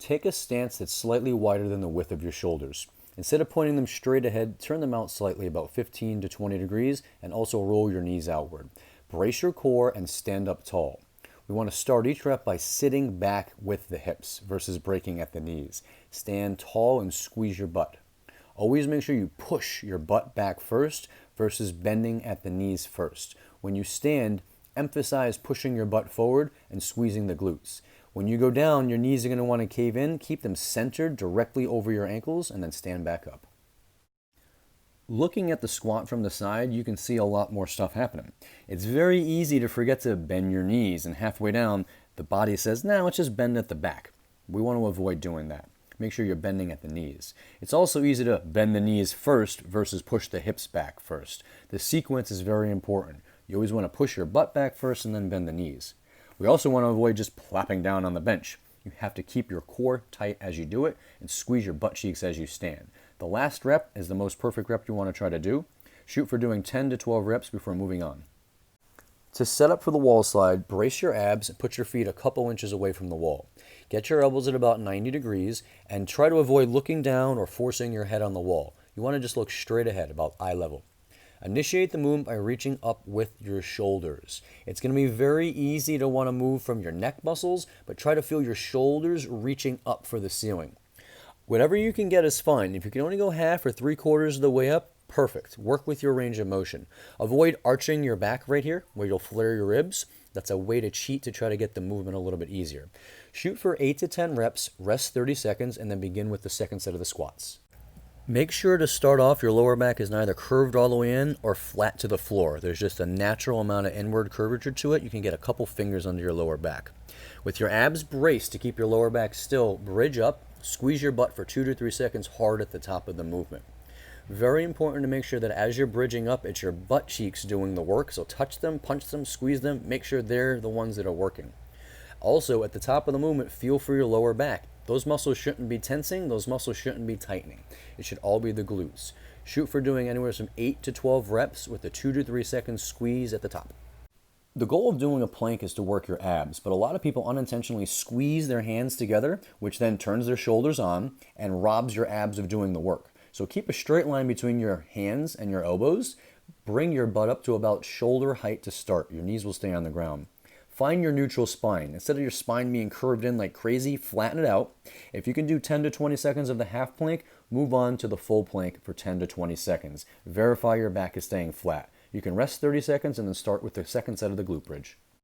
Take a stance that's slightly wider than the width of your shoulders. Instead of pointing them straight ahead, turn them out slightly, about 15 to 20 degrees, and also roll your knees outward. Brace your core and stand up tall. We want to start each rep by sitting back with the hips versus breaking at the knees. Stand tall and squeeze your butt. Always make sure you push your butt back first versus bending at the knees first. When you stand, emphasize pushing your butt forward and squeezing the glutes. When you go down, your knees are going to want to cave in. Keep them centered directly over your ankles and then stand back up. Looking at the squat from the side, you can see a lot more stuff happening. It's very easy to forget to bend your knees, and halfway down, the body says, nah, let's just bend at the back. We want to avoid doing that. Make sure you're bending at the knees. It's also easy to bend the knees first versus push the hips back first. The sequence is very important. You always want to push your butt back first and then bend the knees. We also want to avoid just plopping down on the bench. You have to keep your core tight as you do it and squeeze your butt cheeks as you stand. The last rep is the most perfect rep you want to try to do. Shoot for doing 10 to 12 reps before moving on. To set up for the wall slide, brace your abs and put your feet a couple inches away from the wall. Get your elbows at about 90 degrees and try to avoid looking down or forcing your head on the wall. You want to just look straight ahead, about eye level. Initiate the movement by reaching up with your shoulders. It's going to be very easy to want to move from your neck muscles, but try to feel your shoulders reaching up for the ceiling. Whatever you can get is fine. If you can only go half or 3/4 of the way up, perfect. Work with your range of motion. Avoid arching your back right here, where you'll flare your ribs. That's a way to cheat to try to get the movement a little bit easier. Shoot for 8 to 10 reps, rest 30 seconds, and then begin with the second set of the squats. Make sure to start off your lower back is neither curved all the way in or flat to the floor. There's just a natural amount of inward curvature to it. You can get a couple fingers under your lower back. With your abs braced to keep your lower back still, bridge up, squeeze your butt for 2 to 3 seconds hard at the top of the movement. Very important to make sure that as you're bridging up, it's your butt cheeks doing the work. So touch them, punch them, squeeze them, make sure they're the ones that are working. Also, at the top of the movement, feel for your lower back. Those muscles shouldn't be tensing, those muscles shouldn't be tightening. It should all be the glutes. Shoot for doing anywhere from 8 to 12 reps with a 2 to 3 second squeeze at the top. The goal of doing a plank is to work your abs, but a lot of people unintentionally squeeze their hands together, which then turns their shoulders on and robs your abs of doing the work. So keep a straight line between your hands and your elbows. Bring your butt up to about shoulder height to start. Your knees will stay on the ground. Find your neutral spine. Instead of your spine being curved in like crazy, flatten it out. If you can do 10 to 20 seconds of the half plank, move on to the full plank for 10 to 20 seconds. Verify your back is staying flat. You can rest 30 seconds and then start with the second set of the glute bridge.